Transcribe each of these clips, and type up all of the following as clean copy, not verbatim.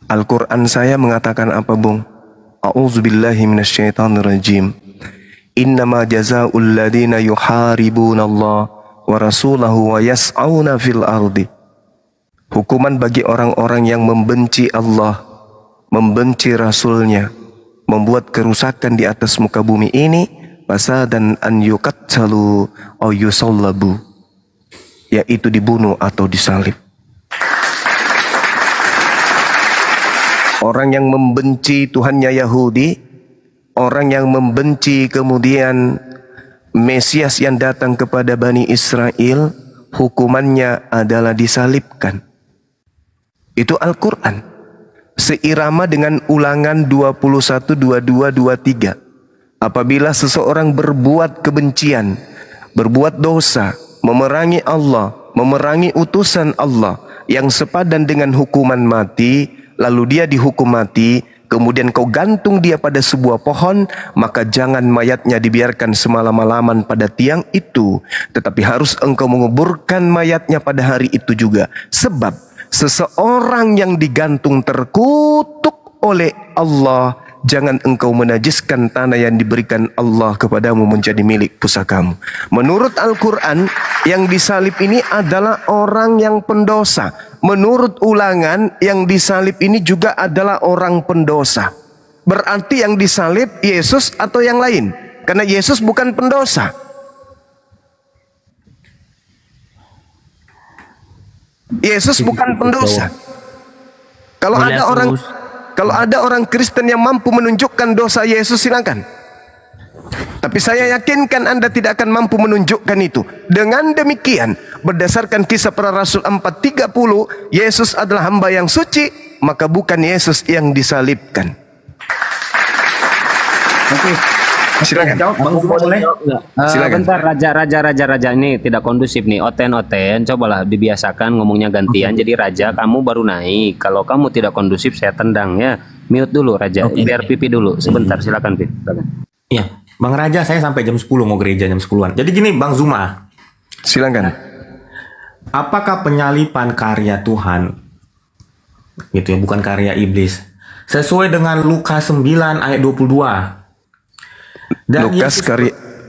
Al-Quran saya mengatakan apa, Bung? A'udzubillahi minasyaitonirrajim. Innama jazaa'ul ladina yuharibunallah wa rasulahu wa yas'auna fil ardi. Hukuman bagi orang-orang yang membenci Allah, membenci Rasulnya, membuat kerusakan di atas muka bumi ini, fasadan an yuqattalu aw yusallabu, yaitu dibunuh atau disalib. Orang yang membenci Tuhannya Yahudi, orang yang membenci kemudian Mesias yang datang kepada Bani Israel, hukumannya adalah disalibkan. Itu Al-Quran. Seirama dengan Ulangan 21, 22, 23. Apabila seseorang berbuat kebencian, berbuat dosa, memerangi Allah, memerangi utusan Allah yang sepadan dengan hukuman mati, lalu dia dihukum mati, kemudian kau gantung dia pada sebuah pohon, maka jangan mayatnya dibiarkan semalam-malaman pada tiang itu, tetapi harus engkau menguburkan mayatnya pada hari itu juga. Sebab seseorang yang digantung terkutuk oleh Allah, jangan engkau menajiskan tanah yang diberikan Allah kepadamu menjadi milik pusakamu. Menurut Al-Quran, yang disalib ini adalah orang yang pendosa. Menurut Ulangan, yang disalib ini juga adalah orang pendosa. Berarti yang disalib Yesus atau yang lain? Karena Yesus bukan pendosa. Yesus bukan pendosa. Kalau ada orang Kristen yang mampu menunjukkan dosa Yesus, silakan. Tapi saya yakinkan Anda tidak akan mampu menunjukkan itu. Dengan demikian, berdasarkan Kisah Para Rasul 4:30, Yesus adalah hamba yang suci, maka bukan Yesus yang disalibkan. Oke. Silakan. Bang Zuma boleh? Silakan. Bentar, raja ini tidak kondusif nih. Oten, cobalah dibiasakan ngomongnya gantian. Jadi raja, kamu baru naik. Kalau kamu tidak kondusif, saya tendang ya. Mute dulu raja, biar Pipi dulu. Sebentar, silakan Pipi. Iya, Bang Raja, saya sampai jam 10 mau gereja jam 10-an. Jadi gini, Bang Zuma. Silakan. Apakah penyaliban karya Tuhan gitu ya, bukan karya iblis, sesuai dengan Lukas 9 ayat 22? Dan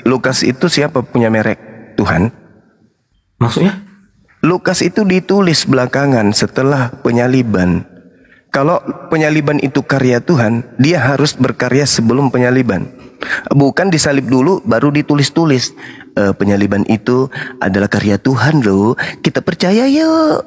Lukas itu siapa punya merek? Tuhan. Maksudnya? Lukas itu ditulis belakangan setelah penyaliban. Kalau penyaliban itu karya Tuhan, dia harus berkarya sebelum penyaliban. Bukan disalib dulu baru ditulis-tulis. Penyaliban itu adalah karya Tuhan loh. Kita percaya yuk.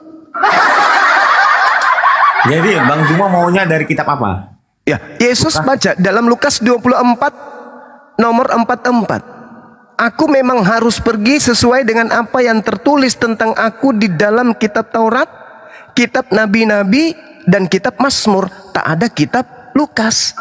Jadi Bang Zuma maunya dari kitab apa? Ya, Yesus baca dalam Lukas 24 nomor 44. Aku memang harus pergi sesuai dengan apa yang tertulis tentang aku di dalam kitab Taurat, kitab Nabi-Nabi, dan kitab Mazmur. Tak ada kitab Lukas.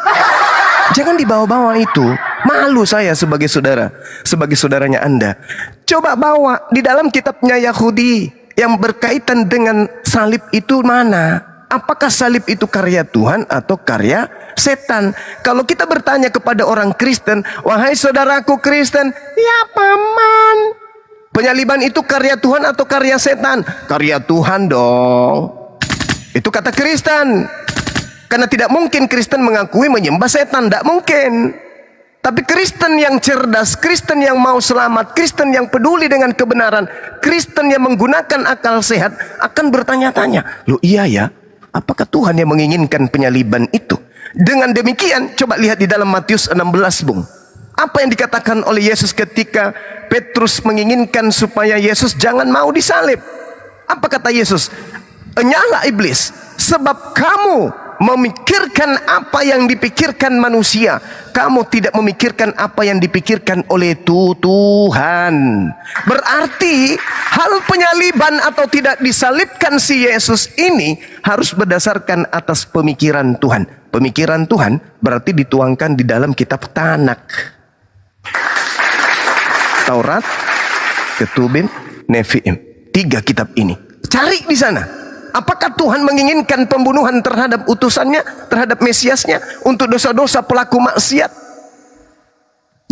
Jangan dibawa-bawa itu. Malu saya sebagai saudara, sebagai saudaranya Anda. Coba bawa di dalam kitabnya Yahudi yang berkaitan dengan salib itu mana? Apakah salib itu karya Tuhan atau karya setan? Kalau kita bertanya kepada orang Kristen, wahai saudaraku Kristen, ya paman, penyaliban itu karya Tuhan atau karya setan? Karya Tuhan dong. Itu kata Kristen. Karena tidak mungkin Kristen mengakui menyembah setan, tidak mungkin. Tapi Kristen yang cerdas, Kristen yang mau selamat, Kristen yang peduli dengan kebenaran, Kristen yang menggunakan akal sehat akan bertanya-tanya, loh iya ya, apakah Tuhan yang menginginkan penyaliban itu? Dengan demikian, coba lihat di dalam Matius 16, Bung. Apa yang dikatakan oleh Yesus ketika Petrus menginginkan supaya Yesus jangan mau disalib? Apa kata Yesus? Enyahlah iblis, sebab kamu memikirkan apa yang dipikirkan manusia, kamu tidak memikirkan apa yang dipikirkan oleh Tuhan. Berarti hal penyaliban atau tidak disalibkan si Yesus ini harus berdasarkan atas pemikiran Tuhan. Pemikiran Tuhan berarti dituangkan di dalam kitab Tanak, Taurat, Ketubim, Neviim. 3 kitab ini. Cari di sana. Apakah Tuhan menginginkan pembunuhan terhadap utusannya, terhadap Mesiasnya, untuk dosa-dosa pelaku maksiat?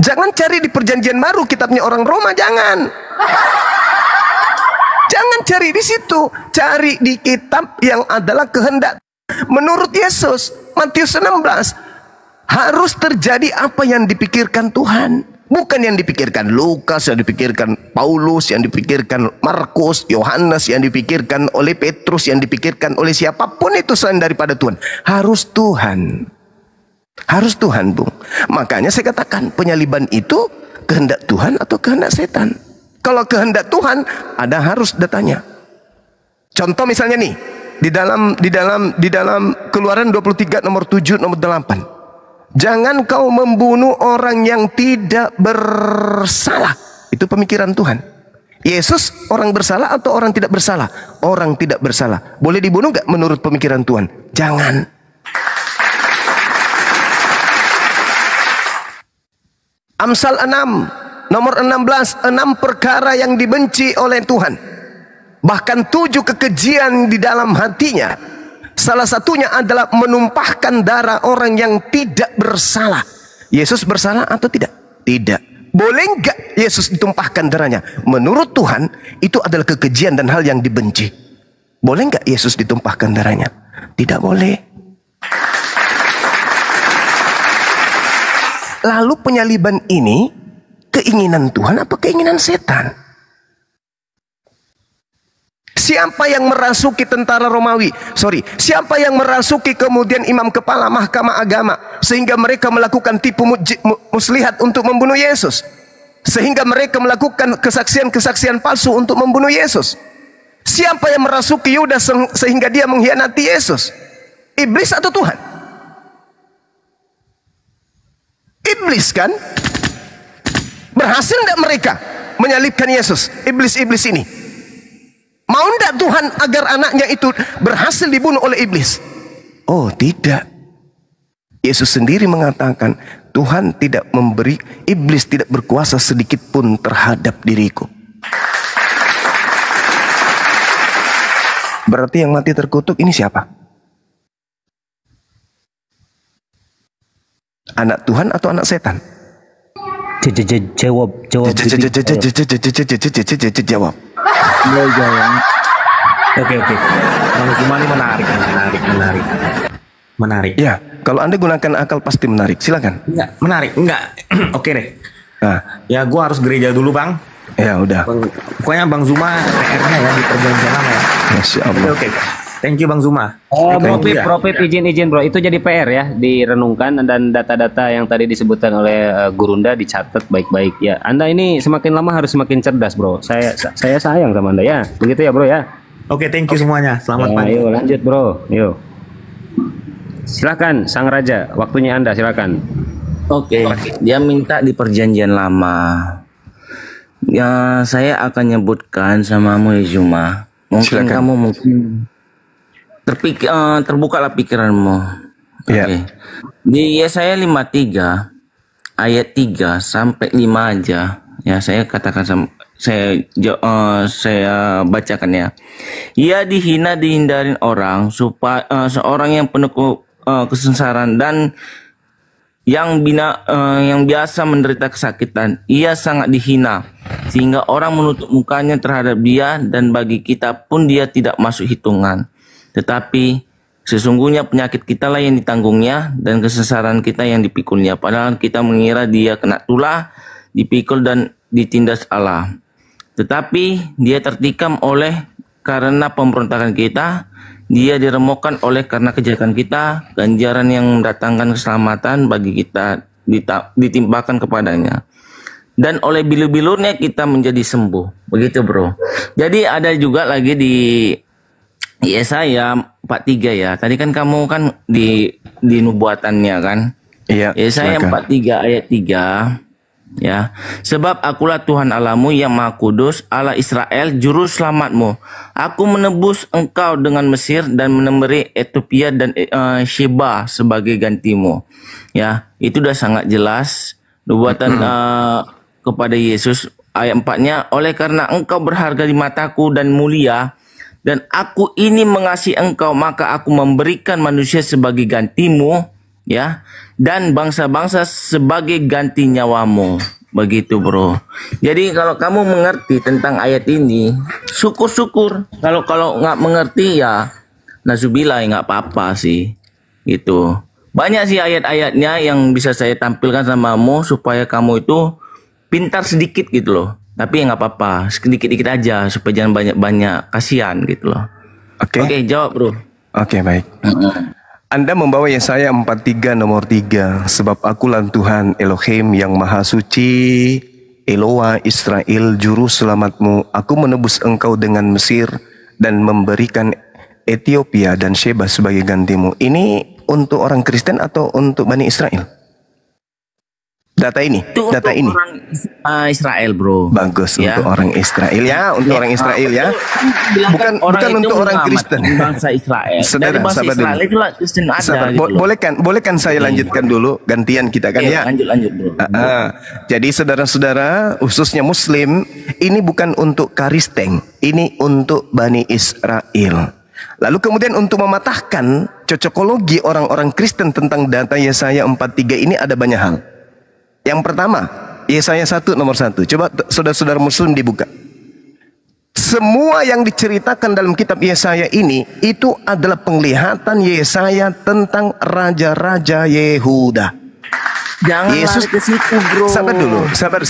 Jangan cari di perjanjian baru kitabnya orang Roma, jangan. Jangan cari di situ. Cari di kitab yang adalah kehendak Menurut Yesus, Matius 16, harus terjadi apa yang dipikirkan Tuhan. Bukan yang dipikirkan Lukas, yang dipikirkan Paulus, yang dipikirkan Markus, Yohanes, yang dipikirkan oleh Petrus, yang dipikirkan oleh siapapun itu selain daripada Tuhan. Harus Tuhan. Harus Tuhan, Bung. Makanya saya katakan penyaliban itu kehendak Tuhan atau kehendak setan. Kalau kehendak Tuhan, ada harus datanya. Contoh misalnya nih, di dalam Keluaran 23 nomor 7 nomor 8. Jangan kau membunuh orang yang tidak bersalah. Itu pemikiran Tuhan. Yesus orang bersalah atau orang tidak bersalah? Orang tidak bersalah. Boleh dibunuh gak menurut pemikiran Tuhan? Jangan. Amsal 6 nomor 16, 6 perkara yang dibenci oleh Tuhan. Bahkan 7 kekejian di dalam hatinya. Salah satunya adalah menumpahkan darah orang yang tidak bersalah. Yesus bersalah atau tidak? Tidak. Boleh enggak Yesus ditumpahkan darahnya? Menurut Tuhan itu adalah kekejian dan hal yang dibenci. Boleh enggak Yesus ditumpahkan darahnya? Tidak boleh. Lalu penyaliban ini keinginan Tuhan apa keinginan setan? Siapa yang merasuki tentara Romawi? Siapa yang merasuki kemudian imam kepala mahkamah agama sehingga mereka melakukan tipu muslihat untuk membunuh Yesus? Sehingga mereka melakukan kesaksian-kesaksian palsu untuk membunuh Yesus? Siapa yang merasuki Yudas sehingga dia mengkhianati Yesus? Iblis atau Tuhan? Iblis kan? Berhasil tidak mereka menyalibkan Yesus? Iblis-iblis ini mau tidak Tuhan agar anaknya itu berhasil dibunuh oleh iblis? Oh tidak. Yesus sendiri mengatakan, Tuhan tidak memberi, iblis tidak berkuasa sedikit pun terhadap diriku. Berarti yang mati terkutuk ini siapa? Anak Tuhan atau anak setan? Jawab. Jawab. Oke. Bang Zuma ini menarik. Ya, kalau Anda gunakan akal pasti menarik. Silakan. Menarik. Oke deh. Nah, ya gua harus gereja dulu, Bang. Ya udah. Pokoknya Bang Zuma PR-nya ya di perjanjian lama ya. Masya Allah. Oke. Thank you Bang Zuma. Bro Pip izin bro, itu jadi PR ya, direnungkan dan data-data yang tadi disebutkan oleh Gurunda dicatat baik-baik ya. Anda ini semakin lama harus semakin cerdas bro. Saya sayang sama Anda ya. Begitu ya bro ya. Oke, thank you semuanya. Selamat pagi. Ayo lanjut bro. Yuk. Silakan Sang Raja, waktunya Anda silakan. Oke, dia minta di perjanjian lama. Ya, saya akan nyebutkan samamu ya Zuma. Mungkin Silakan. kamu terbukalah pikiranmu. Ya. Oke. Di Yesaya 53 ayat 3 sampai 5 aja. Ya, saya katakan saya bacakan ya. Ia dihina dihindarin orang supaya seorang yang penuh kesengsaraan dan yang biasa menderita kesakitan. Ia sangat dihina sehingga orang menutup mukanya terhadap dia, dan bagi kita pun dia tidak masuk hitungan. Tetapi sesungguhnya penyakit kita lah yang ditanggungnya dan kesengsaraan kita yang dipikulnya. Padahal kita mengira dia kena tulah, dipikul dan ditindas Allah. Tetapi dia tertikam oleh karena pemberontakan kita, dia diremukkan oleh karena kejahatan kita, ganjaran yang mendatangkan keselamatan bagi kita ditimpakan kepadanya. Dan oleh bilur-bilurnya kita menjadi sembuh. Begitu bro. Jadi ada juga lagi di Yesaya 43 ya. Tadi kan kamu kan di nubuatannya kan. Iya. Yesaya 43 ayat 3 ya. Sebab akulah Tuhan Allahmu yang Maha Kudus, Allah Israel, juru selamatmu. Aku menebus engkau dengan Mesir dan memberi Ethiopia dan Sheba sebagai gantimu. Ya, itu udah sangat jelas nubuatan kepada Yesus. Ayat 4-nya, oleh karena engkau berharga di mataku dan mulia, dan aku ini mengasihi engkau, maka aku memberikan manusia sebagai gantimu, ya, dan bangsa-bangsa sebagai ganti nyawamu. Begitu bro. Jadi kalau kamu mengerti tentang ayat ini, syukur-syukur. Kalau nggak mengerti ya Nazubillah, nggak apa-apa sih. Gitu. Banyak sih ayat-ayatnya yang bisa saya tampilkan samamu supaya kamu itu pintar sedikit gitu loh. Tapi nggak apa-apa, sedikit-dikit aja supaya jangan banyak-banyak, kasihan gitu loh. Oke, jawab bro. Oke, baik. Anda membawa Yesaya 43 nomor 3. Sebab akulah Tuhan Elohim yang maha suci, Eloa Israel juru selamatmu. Aku menebus engkau dengan Mesir dan memberikan Ethiopia dan Sheba sebagai gantimu. Ini untuk orang Kristen atau untuk Bani Israel? Data ini, Itu data untuk ini. orang Israel bro. Bagus Ya. untuk orang Israel ya, untuk orang Israel ya. Bukan untuk orang Kristen. Bangsa Israel. Saudara, Dari bangsa sabar Israel dulu. itulah Kristen ada Sabar. gitu loh. Bolehkan saya lanjutkan dulu, gantian kita kan Oke, ya. lanjut bro. Jadi saudara-saudara, khususnya Muslim, ini bukan untuk Karisteng, ini untuk Bani Israel. Lalu kemudian untuk mematahkan cocokologi orang-orang Kristen tentang data Yesaya 43 ini ada banyak hal. Yang pertama, Yesaya 1 nomor 1. Coba saudara-saudara Muslim dibuka. Semua yang diceritakan dalam kitab Yesaya ini itu adalah penglihatan Yesaya tentang raja-raja Yehuda. Jangan Yesus lari ke situ bro. Sabar dulu, sabar.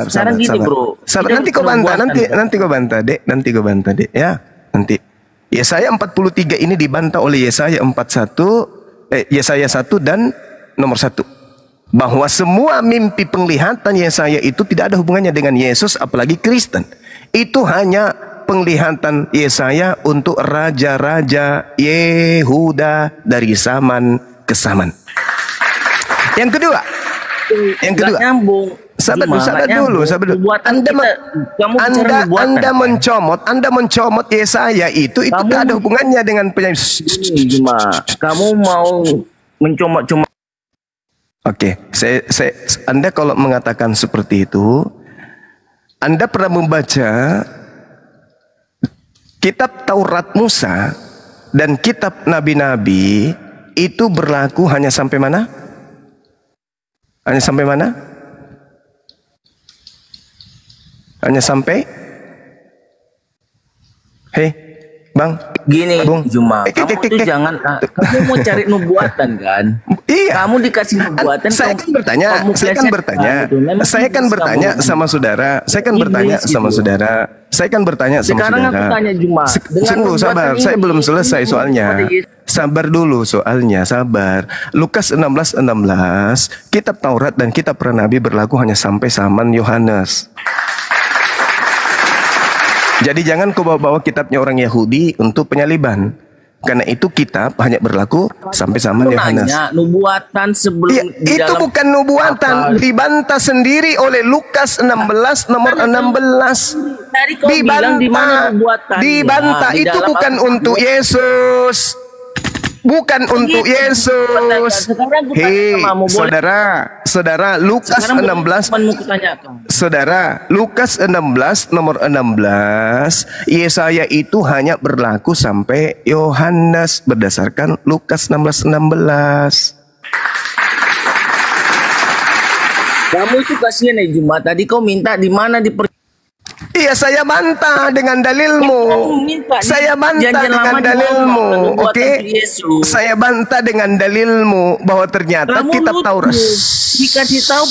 Sekarang gini, bro. Sabar. Kita Nanti kau bantah, nubuatan. nanti kau bantah, Dek, ya. Nanti. Yesaya 43 ini dibantah oleh Yesaya 41, Yesaya 1 dan nomor 1. Bahwa semua mimpi penglihatan Yesaya itu tidak ada hubungannya dengan Yesus, apalagi Kristen. Itu hanya penglihatan Yesaya untuk raja-raja Yehuda dari zaman ke zaman. Yang kedua, Nggak nyambung. sabar Cuma nggak dulu. Nubuatan Anda kita- kamu bicara nubuatan, kan? Anda mencomot Yesaya itu Kamu- tidak ada hubungannya dengan penyanyi. Cuma kamu mau mencomot-comot. Oke, Anda kalau mengatakan seperti itu, Anda pernah membaca kitab Taurat Musa dan kitab Nabi-Nabi itu berlaku hanya sampai mana? Hanya sampai mana? Hanya sampai? Hei, Bang. Gini, Bung. Juma, kamu tuh jangan, kamu mau cari nubuatan kan? Iya. Kamu dikasih nubuatan. Saya kan bertanya, gitu. Memang saya kan bisa bertanya kamu- sama saudara, saya kan Iblis bertanya sama gitu. saudara, saya kan bertanya sama Sekarang saudara. aku tanya, Juma, dengan Sungguh nubuatan sabar, ini, saya belum selesai ini soalnya. kepada Yesus. Sabar dulu soalnya, sabar. Lukas 16:16, kitab Taurat dan kitab para nabi berlaku hanya sampai zaman Yohanes. Jadi jangan kau bawa-bawa kitabnya orang Yahudi untuk penyaliban. Karena itu kitab hanya berlaku sampai zaman Aku Yohanes. nanya, nubuatan sebelum Iya, di itu dalam- bukan nubuatan, Apa? dibantah sendiri oleh Lukas 16 nomor 16. Tadi kau bilang di mana nubuatan? Dibantah Ya, di itu dalam bukan Al-Quran. untuk Yesus. Bukan untuk Yesus. Sekarang aku tanya Hei, samamu, boleh? saudara, Lukas Sekarang 16 mau kutanyakan. Saudara, Lukas 16 nomor 16, Yesaya itu hanya berlaku sampai Yohanes berdasarkan Lukas 16:16. Kamu itu kasihan ya Juma. Tadi kau minta di mana Iya, saya bantah dengan dalilmu. Kamu minta di Saya bantah Perjanjian dengan Lama di dalilmu. mana nubuatan Oke. Yesus? Saya bantah dengan dalilmu bahwa ternyata Kamu kitab lucu. Taurat. Dikasih tahu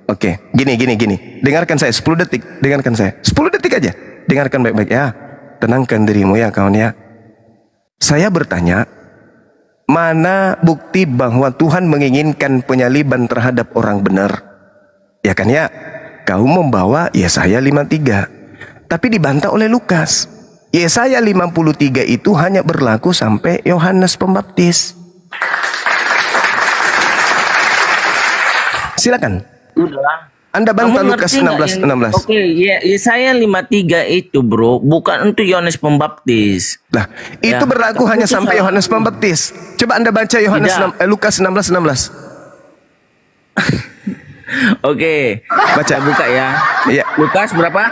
Oke. Gini. Dengarkan saya 10 detik. Dengarkan saya. 10 detik aja. Dengarkan baik-baik ya. Tenangkan dirimu ya kawan ya. Saya bertanya, mana bukti bahwa Tuhan menginginkan penyaliban terhadap orang benar? Ya kan ya? Kau membawa Yesaya 53. Tapi dibantah oleh Lukas. Yesaya 53 itu hanya berlaku sampai Yohanes Pembaptis. Silakan. Udah. Anda bantah Kamu Lukas ngerti nggak 16:16. Oke, Yesaya 53 itu bro, bukan untuk Yohanes Pembaptis. Lah, itu Ya, berlaku kamu hanya tuh sampai salah. Yohanes Pembaptis. Coba Anda baca Lukas 16:16. Oke, Baca. buka ya. Iya. Lukas berapa?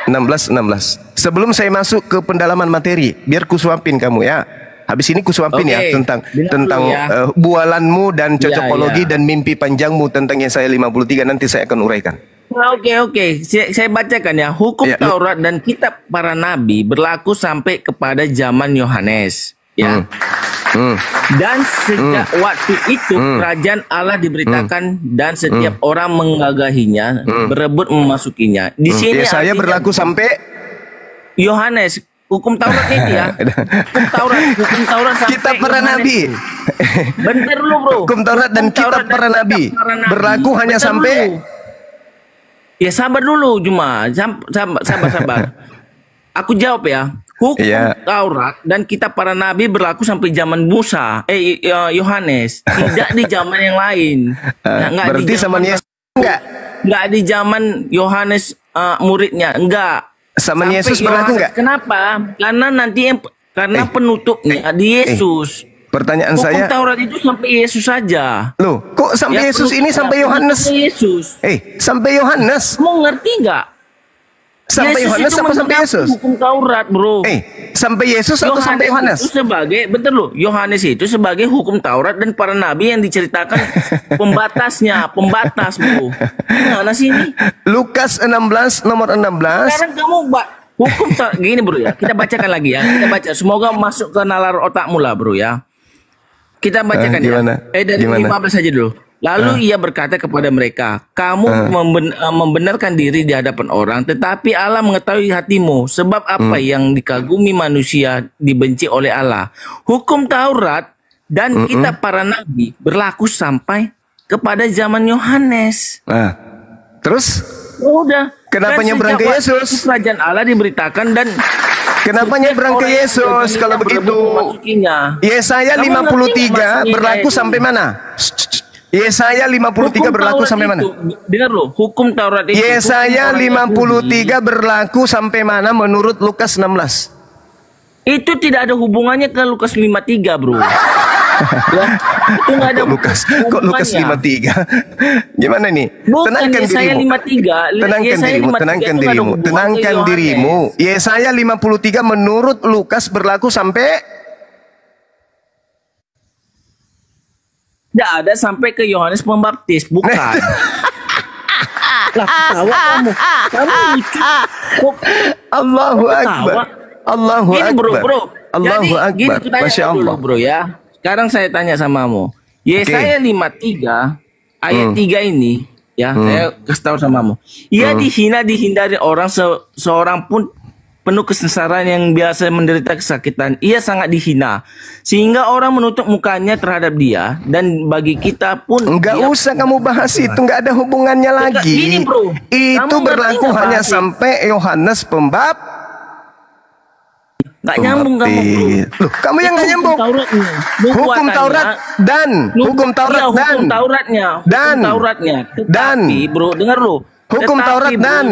16:16. Sebelum saya masuk ke pendalaman materi, biar kusuapin kamu ya. Habis ini kusuapin Oke, ya tentang dengar dulu ya. bualanmu dan cocokologi Iya. dan mimpi panjangmu tentang Yesaya 53, nanti saya akan uraikan. Nah, oke. Saya bacakan ya. Hukum Ya, Taurat dan kitab para nabi berlaku sampai kepada zaman Yohanes. Ya. Dan sejak waktu itu kerajaan Allah diberitakan dan setiap orang menggagahinya, berebut memasukinya. Di sini Yesaya artinya berlaku sampai Yohanes. Hukum Taurat itu ya. Hukum Taurat sampai kitab para Yohanes. nabi. Bentar dulu, Bro. Hukum Taurat dan kitab para nabi berlaku hanya Bentar sampai dulu. Ya sabar dulu Juma, sabar. Aku jawab ya. Hukum Iya. Taurat dan kitab para nabi berlaku sampai zaman Musa, Yohanes, tidak di zaman yang lain. Nggak berarti di sama zaman Yesus enggak? nggak di zaman Yohanes muridnya, enggak. Sama Sampai Yesus berlaku Yohanes. enggak? Kenapa? Karena penutupnya di Yesus. Pertanyaan Hukum saya, Taurat itu sampai Yesus saja. loh, kok sampai Ya, Yesus ini sampai penutupnya Yohanes? Yesus. Sampai Yohanes. Kamu ngerti nggak? Sampai Yohanes itu apa sampai menetapkan Yesus? Hukum Taurat, Bro. Sampai Yesus atau sampai Yohanes? Itu sebagai, bentar loh, Yohanes itu sebagai hukum Taurat dan para nabi yang diceritakan pembatas, Bro. Mana sih ini? Lukas 16 nomor 16. Sekarang kamu hukum Taurat gini, Bro ya. Kita bacakan lagi ya. Kita baca. Semoga masuk ke nalar otakmu lah, Bro ya. Kita bacakan gimana? ya. Dari Gimana? 15 saja dulu. Lalu ia berkata kepada mereka, kamu membenarkan diri di hadapan orang, tetapi Allah mengetahui hatimu. Sebab apa yang dikagumi manusia dibenci oleh Allah. Hukum Taurat dan kitab para nabi berlaku sampai kepada zaman Yohanes. Nah, terus Udah. Kenapa Dan nyebrang sejak ke waktu Yesus? itu kerajaan Allah diberitakan dan kenapa setiap nyebrang ke orang yang Yesus berani kalau yang berebut begitu? memasukinya. Yesaya Kamu ngerti nggak 53 maksudnya berlaku kayak sampai gini? mana? Yesaya 53 Hukum berlaku Taurat sampai mana? itu, dengar loh, hukum Taurat itu. Yesaya hukum orang Yahudi, 53 berlaku sampai mana menurut Lukas 16? itu tidak ada hubungannya ke Lukas 53, Bro. Ya, itu nggak ada Kok Lukas hubungannya. 53? Gimana nih? Bukan Tenangkan Yesaya dirimu. 53. Tenangkan Yesaya dirimu, 53 tenangkan itu nggak ada dirimu, hubungan tenangkan ke dirimu. Yohanes. Yesaya 53 menurut Lukas berlaku sampai Tidak ada sampai ke Yohanes Pembaptis, bukan. Lah, tawa kamu. Kamu lucu. Kok Allahu ketawa? Akbar. Allahu Gini, Akbar. bro. Allahu Jadi, gini, Akbar. aku tanya Masya dulu, Allah. bro ya. Sekarang saya tanya samamu. Yesaya 53 ayat 3 ini ya, saya kasih tahu samamu. Ia dihindari orang seorang pun penuh kesesaran yang biasa menderita kesakitan. Ia sangat dihina sehingga orang menutup mukanya terhadap dia dan bagi kita pun Enggak dia- usah kamu bahas itu, enggak ada hubungannya Enggak, lagi. gini, bro. Itu Kamu berlaku ngerti nggak hanya bahas ini? sampai Yohanes Pembaptis. nggak nyambung kamu, bro. Loh, kamu yang nggak nyambung. Hukum Taurat dan hukum Taurat dan hukum Tauratnya, dan hukum Tauratnya. dan Tetapi, bro, dengar lo. hukum Tetapi, Taurat bro, dan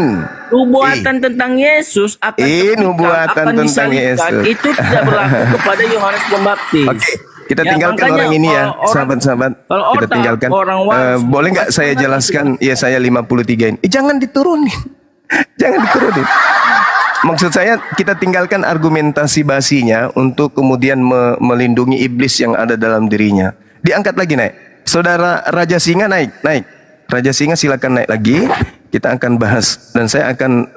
nubuatan tentang Yesus akan nubuatan akan tentang disalibkan, Yesus. itu tidak berlaku kepada Yohanes Pembaptis. Oke, kita Ya, tinggalkan makanya orang ini ya, kalau orang- sahabat-sahabat. kalau Kita otak tinggalkan. orang waras, Boleh nggak saya pasti jelaskan Yesaya 53 ini? Jangan diturunin, jangan diturunin. Maksud saya kita tinggalkan argumentasi basinya untuk kemudian melindungi iblis yang ada dalam dirinya. Diangkat lagi naik. Saudara Raja Singa naik. Raja Singa silakan naik lagi. Kita akan bahas dan saya akan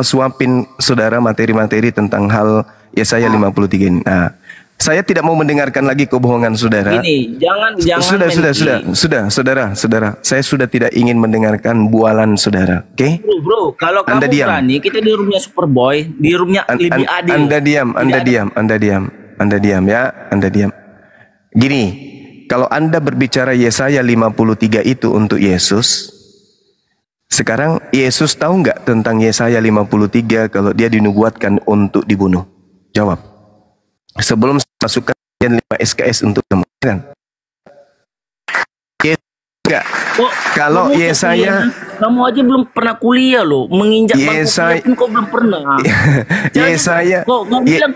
suapin saudara materi-materi tentang hal Yesaya 53 ini. Nah, saya tidak mau mendengarkan lagi kebohongan saudara. Gini, jangan Sudah, saudara. Saya sudah tidak ingin mendengarkan bualan saudara. Oke? Bro, kalau Anda kamu diam. berani, kita di roomnya Superboy, di roomnya lebih adil. Anda diam ya, Anda diam. Gini, kalau Anda berbicara Yesaya 53 itu untuk Yesus, sekarang Yesus tahu nggak tentang Yesaya 53 kalau dia dinubuatkan untuk dibunuh? Jawab. Sebelum saya masukkan 5 SKS untuk kamu, kan? Yesus enggak. Kalau kamu Yesaya, kamu aja belum pernah kuliah loh, menginjak bangku Yesaya- kuliah pun kau belum pernah. Yesaya, kau bilang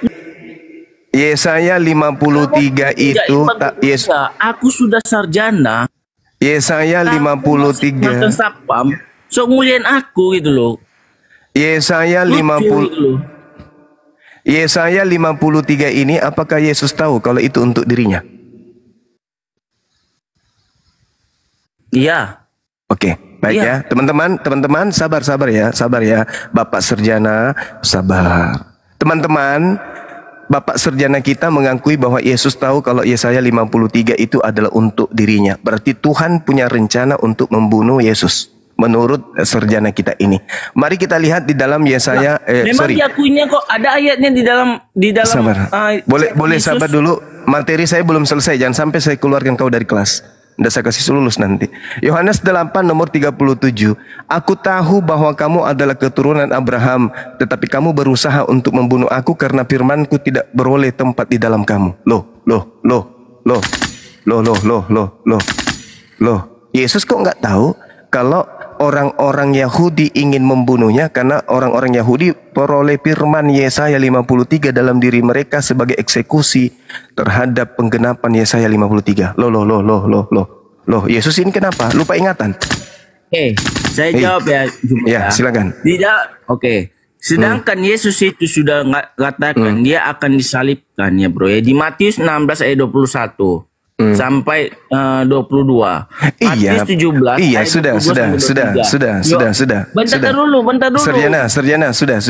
Yesaya 53 itu tak aku sudah sarjana. Yesaya Mantan 53. sapam, so nguliain aku gitu loh. Yesaya Lucu 50 gitu loh. Yesaya 53 ini apakah Yesus tahu kalau itu untuk dirinya? Iya. Oke. Baik Iya. ya, teman-teman sabar ya. Bapak Sarjana sabar. Teman-teman, Bapak Sarjana kita mengakui bahwa Yesus tahu kalau Yesaya 53 itu adalah untuk dirinya. Berarti Tuhan punya rencana untuk membunuh Yesus. Menurut sarjana kita ini. Mari kita lihat di dalam Yesaya Memang diakuinya kok ada ayatnya di dalam sabar. Boleh Yesus. sabar dulu. Materi saya belum selesai. Jangan sampai saya keluarkan kau dari kelas. Nggak saya kasih lulus nanti. Yohanes 8 nomor 37. Aku tahu bahwa kamu adalah keturunan Abraham, tetapi kamu berusaha untuk membunuh aku karena firmanku tidak beroleh tempat di dalam kamu. Loh. Yesus kok nggak tahu kalau orang-orang Yahudi ingin membunuhnya karena orang-orang Yahudi peroleh firman Yesaya 53 dalam diri mereka sebagai eksekusi terhadap penggenapan Yesaya 53. Loh, Yesus ini kenapa? Lupa ingatan. Saya jawab ya, Juma. Ya, silakan. Tidak, Sedangkan Yesus itu sudah katakan dia akan disalibkan ya bro ya di Matius 16 ayat 21. Sampai 22. Iya, Matius 17. iya, ayat 22 sampai 23. sudah. Bentar dulu. Sarjana, sudah.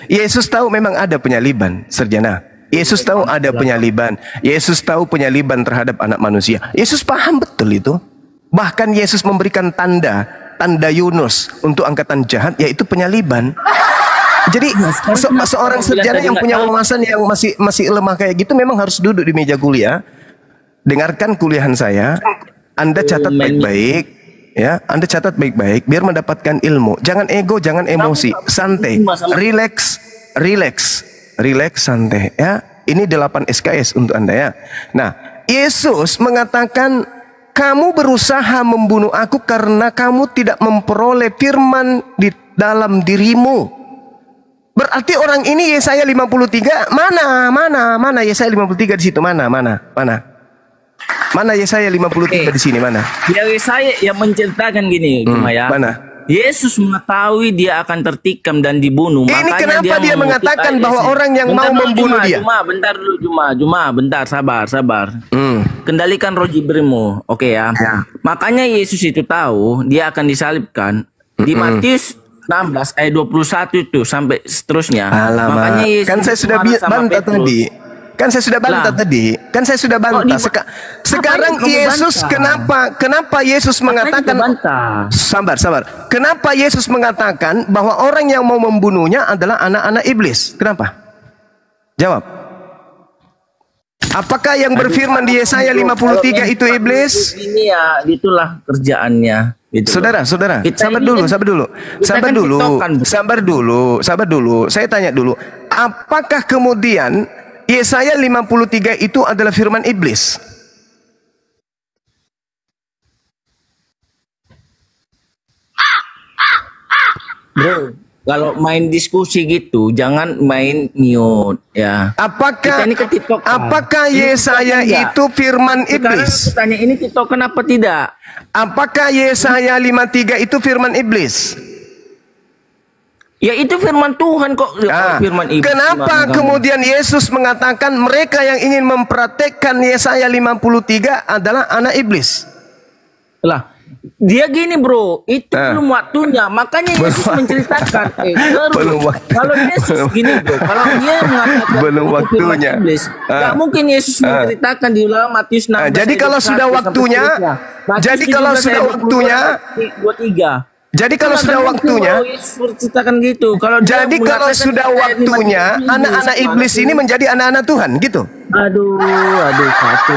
Yesus tahu memang ada penyaliban, Sarjana. Yesus tahu ada penyaliban. Yesus tahu penyaliban terhadap anak manusia. Yesus paham betul itu. Bahkan Yesus memberikan tanda Yunus untuk angkatan jahat, yaitu penyaliban. Jadi seorang sarjana yang punya wawasan yang masih lemah kayak gitu memang harus duduk di meja kuliah. Dengarkan kuliahan saya, Anda catat baik-baik, ya. Anda catat baik-baik biar mendapatkan ilmu. Jangan ego, jangan emosi, santai, relax, santai, ya. Ini 8 SKS untuk Anda ya. Nah, Yesus mengatakan, kamu berusaha membunuh aku karena kamu tidak memperoleh firman di dalam dirimu. Berarti orang ini Yesaya 53 mana Yesaya 53 di situ Mana Yesaya 53 di sini mana? Ya Yesaya yang menceritakan gini cuma ya. Mana? Yesus mengetahui dia akan tertikam dan dibunuh. Ini makanya kenapa dia mengatakan bahwa orang yang mau membunuh dia? Bentar dulu, bentar, sabar. Kendalikan roh jibrimu, oke ya. Makanya Yesus itu tahu dia akan disalibkan di Matius 16 ayat 21 itu sampai seterusnya. Makanya Yesus kan saya sudah bantah tadi. Kan saya sudah bantah. Sekarang Yesus kenapa Yesus mengatakan sabar. Kenapa Yesus mengatakan bahwa orang yang mau membunuhnya adalah anak-anak iblis? Kenapa? Jawab. Apakah yang berfirman di Yesaya 53 itu iblis? Ini ya, itulah kerjaannya. Gitu. Saudara, sabar dulu. Saya tanya dulu, apakah kemudian Yesaya 53 itu adalah firman iblis? Bro, kalau main diskusi gitu jangan main mute ya. Apakah Yesaya itu firman iblis? Sekarang tanya ini TikTok kenapa tidak? Apakah Yesaya 53 itu firman iblis? Ya itu firman Tuhan kok. Firman iblis. Kenapa kemudian Yesus mengatakan mereka yang ingin mempraktekkan Yesaya 53 adalah anak iblis? Lah, dia gini bro, itu belum waktunya. Makanya Yesus menceritakan. Kalau Yesus gini bro, kalau dia mengatakan belum waktunya. Iblis, gak mungkin Yesus menceritakan di dalam Matius 16. Jadi kalau sudah waktunya, Jadi kalau sudah waktunya, anak-anak iblis ini menjadi anak-anak Tuhan, gitu. Aduh, kacau.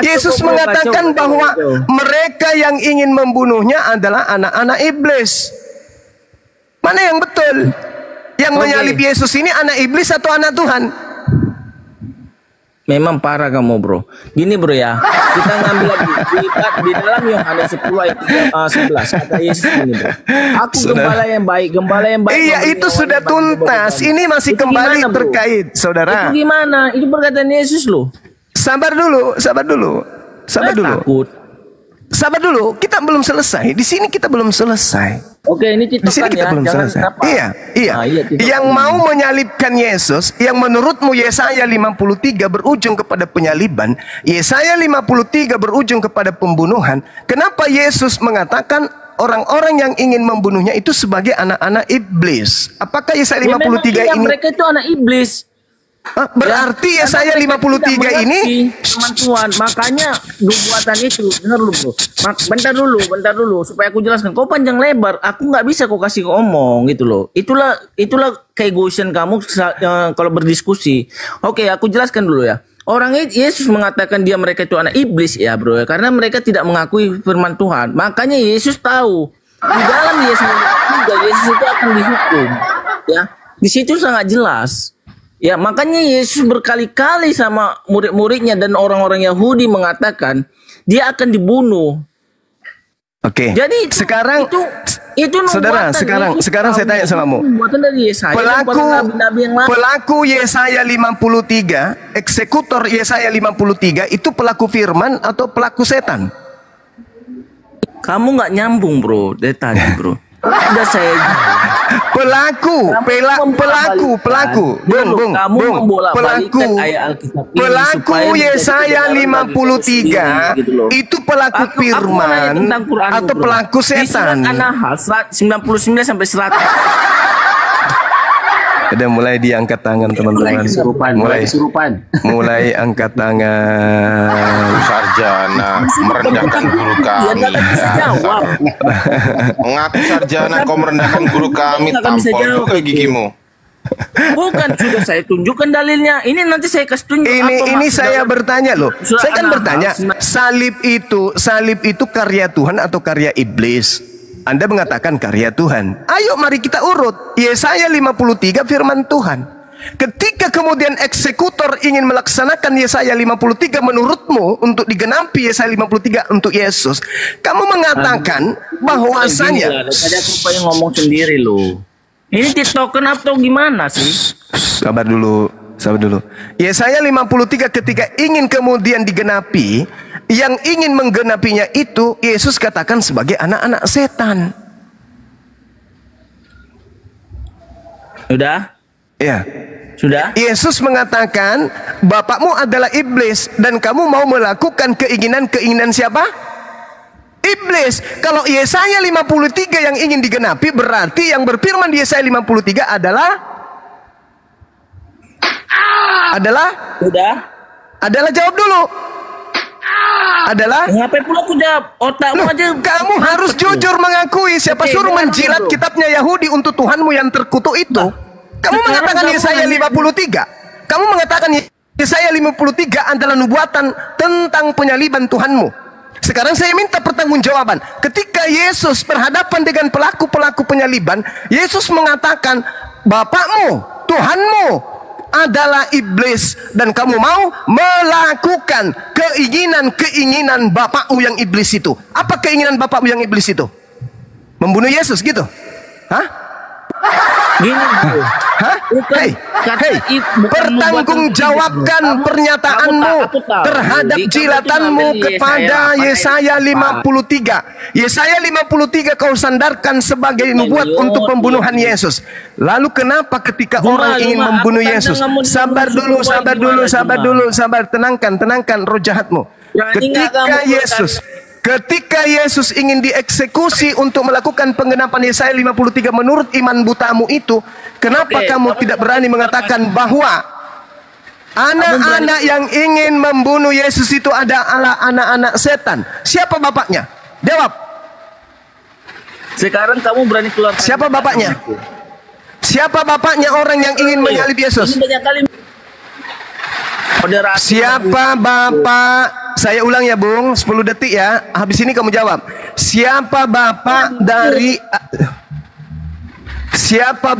Yesus mengatakan bahwa mereka yang ingin membunuhnya adalah anak-anak iblis. Mana yang betul? Yang menyalib Yesus ini anak iblis atau anak Tuhan? Memang parah kamu bro. Gini bro ya, kita ngambil lagi di dalam Yohanes 10 ayat 11 kata Yesus ini bro. Aku gembala yang baik. Iya itu sudah tuntas. Ini masih kembali terkait, saudara. Itu gimana? Itu perkataan Yesus loh. Sabar dulu. Takut. Sabar dulu, kita belum selesai. Di sini kita belum selesai. Oke, ini Di sini citokan kita ya, belum jangan selesai. kenapa. Iya, iya. Ah, iya, citokan. Yang mau menyalibkan Yesus, yang menurutmu Yesaya 53 berujung kepada penyaliban, Yesaya 53 berujung kepada pembunuhan. Kenapa Yesus mengatakan orang-orang yang ingin membunuhnya itu sebagai anak-anak iblis? Apakah Yesaya Ya, memang 53 iya, ini? mereka itu anak iblis. Hah, berarti Yesaya 53 ini teman Tuhan, makanya nubuatan itu, dengar dulu bro. Bentar dulu, supaya aku jelaskan. Kau panjang lebar, aku nggak bisa kau kasih ngomong gitu loh. Itulah keegoisan kamu kalau berdiskusi. Oke, aku jelaskan dulu ya. Orang Yesus mengatakan mereka itu anak iblis ya bro, karena mereka tidak mengakui firman Tuhan. Makanya Yesus tahu di dalam Yesus itu akan dihukum. Ya, di situ sangat jelas. Ya, makanya Yesus berkali-kali sama murid-muridnya dan orang-orang Yahudi mengatakan dia akan dibunuh. Oke. Jadi sekarang itu saudara, sekarang saya tanya sama kamu. Buatan dari Yesaya, pelaku Yesaya 53, eksekutor Yesaya 53 itu pelaku firman atau pelaku setan? Kamu nggak nyambung bro, dari tadi bro. Udah saya pelaku Yesaya 53 itu pelaku firman atau pelaku setan? Di surat An-Nahl 99 sampai 100. Udah mulai diangkat tangan teman-teman. Mulai angkat tangan. Sarjana merendahkan guru kami. Mengaku sarjana kau merendahkan guru kami, tampol juga gigimu. Bukan, sudah saya tunjukkan dalilnya. Ini nanti saya kasih tunjuk. Ini saya bertanya loh. Saya kan bertanya, salib itu karya Tuhan atau karya iblis? Anda mengatakan karya Tuhan. Ayo mari kita urut. Yesaya 53 firman Tuhan. Ketika kemudian eksekutor ingin melaksanakan Yesaya 53 menurutmu untuk digenapi Yesaya 53 untuk Yesus, kamu mengatakan bahwasanya tadi aku pengen ngomong sendiri loh. Ini TikTokan atau gimana sih? Sabar dulu. Yesaya 53 ketika ingin kemudian digenapi, yang ingin menggenapinya itu Yesus katakan sebagai anak-anak setan. Sudah? Ya. Sudah? Yesus mengatakan, bapakmu adalah iblis dan kamu mau melakukan keinginan siapa? Iblis. Kalau Yesaya 53 yang ingin digenapi, berarti yang berfirman di Yesaya 53 adalah jawab dulu. Ngapain pula aku jawab? Otakmu aja. Kamu harus jujur mengakui. Siapa suruh menjilat kitabnya Yahudi untuk Tuhanmu yang terkutuk itu? Kamu mengatakan Yesaya 53. Kamu mengatakan Yesaya 53 adalah nubuatan tentang penyaliban Tuhanmu. Sekarang saya minta pertanggungjawaban. Ketika Yesus berhadapan dengan pelaku-pelaku penyaliban, Yesus mengatakan, bapakmu, Tuhanmu adalah iblis dan kamu mau melakukan keinginan bapakmu yang iblis itu. Apa keinginan bapakmu yang iblis itu? Membunuh Yesus gitu? Hah? Gini bro. Hah? Hei, pertanggungjawabkan pernyataanmu terhadap jilatanmu kepada Yesaya 53. Yesaya 53 kau sandarkan sebagai nubuat untuk pembunuhan Yesus. Lalu kenapa ketika orang ingin membunuh Yesus? Sabar dulu. Tenangkan roh jahatmu. Ketika Yesus ingin dieksekusi untuk melakukan penggenapan Yesaya 53 menurut iman butamu itu, kenapa kamu tidak berani mengatakan bahwa anak-anak yang ingin membunuh Yesus itu adalah anak-anak setan? Siapa bapaknya? Jawab. Sekarang kamu berani keluar. Siapa bapaknya? Siapa bapaknya orang yang ingin menyalib Yesus? Siapa bapak? Saya ulang ya Bung, 10 detik ya. Habis ini kamu jawab. Siapa bapak dari Siapa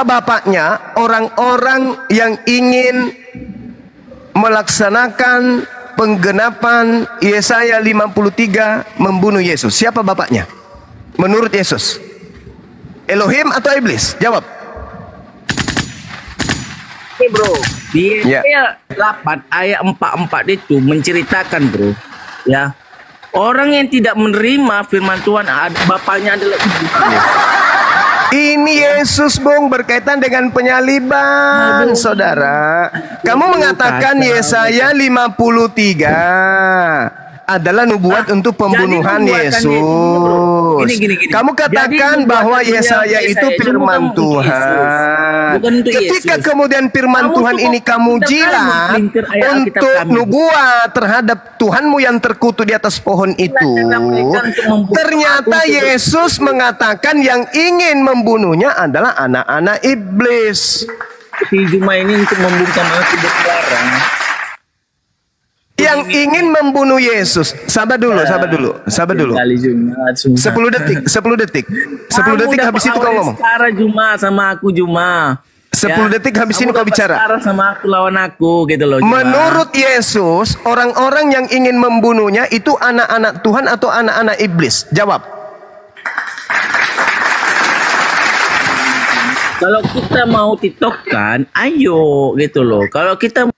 bapaknya orang-orang yang ingin melaksanakan penggenapan Yesaya 53 membunuh Yesus? Siapa bapaknya? Menurut Yesus. Elohim atau iblis? Jawab. bro, di Ya. Yesaya 8 ayat 44 itu menceritakan bro, ya orang yang tidak menerima firman Tuhan bapaknya adalah ibunya. Ini Yesus Bung berkaitan dengan penyaliban, saudara. Kamu mengatakan Yesaya 53 adalah nubuat untuk pembunuhan jadi Yesus. nubuatan Gini. Kamu katakan Jadi bahwa nubuatan Yesaya itu Yesaya firman bukan untuk Yesus. Tuhan. Bukan untuk Ketika Yesus. kemudian firman Kamu Tuhan tuh ini kamu pintar kali jilat mempelintir ayat Alkitab untuk kami. nubuat terhadap Tuhanmu yang terkutuk di atas pohon itu, cara mereka untuk membunuh ternyata aku. Yesus mengatakan yang ingin membunuhnya adalah anak-anak iblis. Si Juma ini untuk membungkam aku sekarang. Yang ingin membunuh Yesus. Sabar dulu. Kali Jumat, sumpah. 10 detik. 10 detik habis itu kau ngomong. Sekarang Juma sama aku Juma. 10 detik habis ini kau bicara. Sekarang sama aku lawan aku gitu loh. Juma. Menurut Yesus, orang-orang yang ingin membunuhnya itu anak-anak Tuhan atau anak-anak iblis? Jawab. Kalau kita mau tiktokan, ayo gitu loh. Kalau kita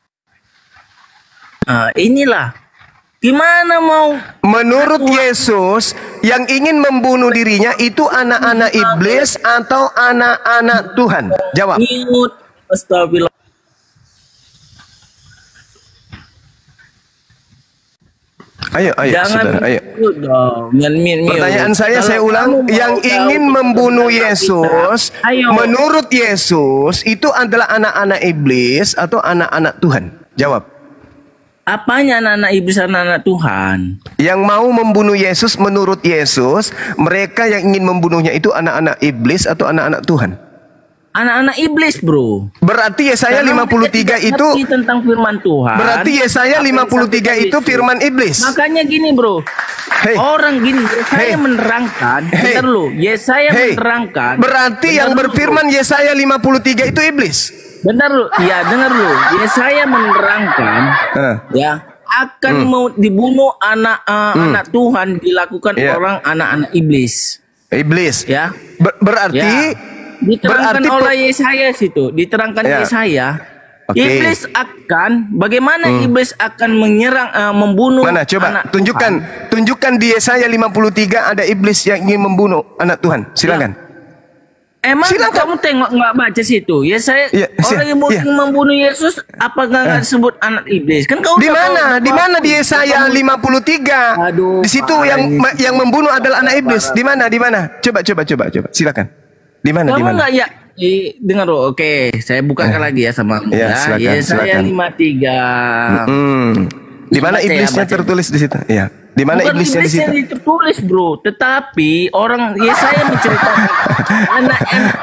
inilah gimana mau Menurut Yesus, yang ingin membunuh dirinya itu anak-anak iblis atau anak-anak Tuhan? Jawab. mute. Astagfirullah. Ayo, saudara, ayo. mute dong. Jangan mute. Pertanyaan saya Kalau ulang, kamu mau yang tahu ingin tentang membunuh Alkitab, Yesus, ayo. menurut Yesus itu adalah anak-anak iblis atau anak-anak Tuhan? Jawab. Apanya anak-anak iblis, anak-anak Tuhan? Yang mau membunuh Yesus menurut Yesus, mereka yang ingin membunuhnya itu anak-anak iblis atau anak-anak Tuhan? Anak-anak iblis, bro. Berarti Yesaya Karena mereka 53 tidak itu ngerti tentang firman Tuhan. berarti Yesaya Apa yang 53 disampaikan itu Yesus. firman iblis. Makanya gini, bro. Hei. Orang gini, Hei. Yesaya menerangkan. Hei. Bentar lu, Yesaya Hei, menerangkan. berarti Bentar yang lu, berfirman Yesaya 53 itu iblis. Bentar lu, ya dengar lu. Yesaya menerangkan, ya akan mau dibunuh anak Tuhan dilakukan Ya. orang anak-anak iblis. Iblis. Ya. Berarti Ya. Diterangkan berarti oleh Yesaya situ, diterangkan Ya. Yesaya. Oke. Iblis akan bagaimana iblis akan menyerang membunuh mana coba anak tunjukkan Tuhan. tunjukkan di Yesaya 53 ada iblis yang ingin membunuh anak Tuhan. Silakan. Emang Silakan. kamu tengok nggak baca situ? Yesaya Iya, orang yang iya. membunuh Yesus apa nggak disebut anak iblis? Kan kau Di udah mana? tahu- Di mana di Yesaya 53? Aduh, Di situ Pak, yang ini yang membunuh adalah anak iblis. Di mana? Di mana? Coba. Silakan. Di mana? Di Kamu mana? nggak ya? Dengar loh, oke, saya bukakan lagi ya sama kamu Iya, ya. silakan, Yesaya silakan. 53. Di mana Baca ya, iblisnya baca. tertulis di situ? Iya. Di mana Bukan iblisnya di iblis situ? yang tertulis, bro, tetapi orang Yesaya menceritakan anak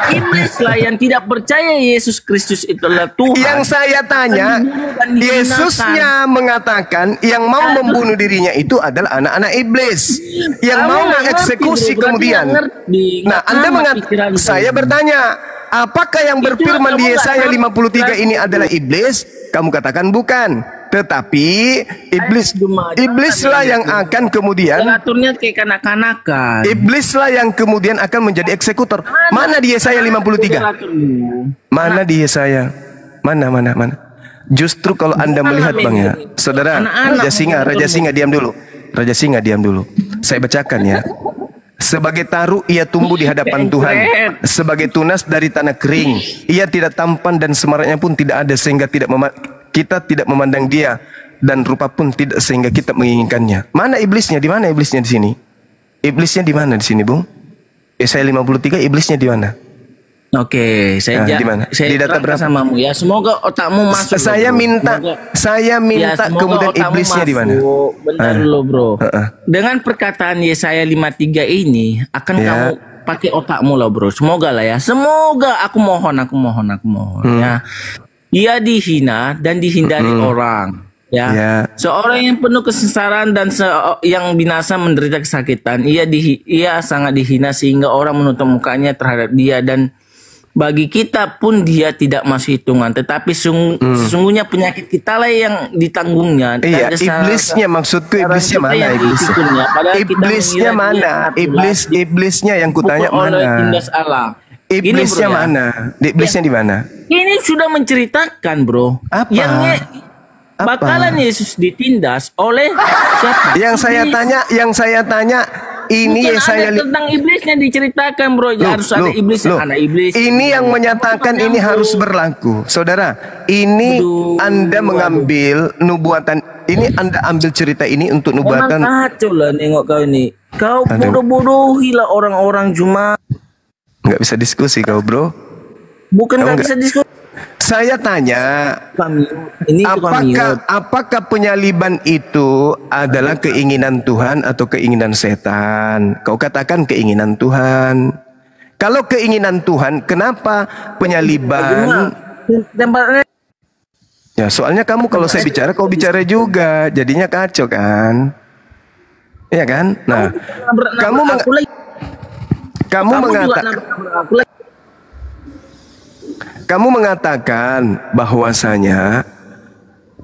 iblis lah yang tidak percaya Yesus Kristus itu adalah Tuhan. Yang saya tanya, Dan dihinakan. Yesusnya mengatakan yang mau membunuh dirinya itu adalah anak-anak iblis. Yang Kamu mau nggak mengeksekusi ngerti, bro. kemudian. Berarti nggak ngerti. Nah, Nggak Anda tamat pikiran saya kamu. bertanya, apakah yang Itu berfirman kamu di nggak Yesaya ngerti 53 ini pikiran adalah iblis? Kamu katakan bukan. Tetapi iblislah yang akan kemudian Aturnya kayak kanak-kanakan. iblislah yang kemudian akan menjadi eksekutor. Mana di Yesaya 53? Mana di Yesaya? Mana? Justru kalau Anda melihat Bang ya, saudara, Raja Singa diam dulu. Raja Singa diam dulu. Saya bacakan ya. Sebagai taru ia tumbuh di hadapan Tuhan, sebagai tunas dari tanah kering. Ia tidak tampan dan semaraknya pun tidak ada sehingga kita tidak memandang dia, dan rupa pun tidak sehingga kita menginginkannya. Mana iblisnya? Di mana iblisnya di sini? Iblisnya di mana di sini, Bung? Yesaya 53 iblisnya di mana? Oke, saya Nah, di mana? saya Di data terangkan berapa? samamu ya. Semoga otakmu masuk. Saya bro. minta Semoga kemudian otakmu iblisnya di mana? masuk. Bentar dulu, bro. Heeh. Dengan perkataan Yesaya 53 ini akan Ya. kamu pakai otakmu lah, bro. Semoga lah ya. Semoga aku mohon ya. Ia dihina dan dihindari orang. Ya. Ya. Seorang yang penuh kesesaran dan yang binasa menderita kesakitan. Ia sangat dihina sehingga orang menutup mukanya terhadap dia, dan bagi kita pun dia tidak masuk hitungan. Tetapi sesungguhnya penyakit kita lah yang ditanggungnya. Dan Iya, iblisnya maksudku iblisnya mana iblisnya? Iblisnya mana? Iblisnya yang kutanya oleh mana? tindas Allah. Gini, Iblisnya bro, ya. mana? Iblisnya di mana? Ini sudah menceritakan, bro. Apa? Bakalan Yesus ditindas oleh siapa? Yang saya tanya ini Bukan Yesaya ada tentang iblisnya diceritakan, bro. Harus ada iblis, anak iblis. Ini yang menyatakan ini harus berlaku. Saudara, ini Anda mengambil nubuatan. Ini Anda ambil cerita ini untuk nubuatan. Emang kacau lah nengok kau ini. Kau bodoh-bodohi lah orang-orang cuma. Nggak bisa diskusi kau, bro. Bukan nggak bisa diskusi. Saya tanya, apakah penyaliban itu adalah keinginan Tuhan atau keinginan setan? Kau katakan keinginan Tuhan. Kalau keinginan Tuhan, kenapa penyaliban? Ya, soalnya kamu kalau saya bicara, kau bicara juga, jadinya kacau kan? Iya kan? Nah, kamu mengatakan bahwasanya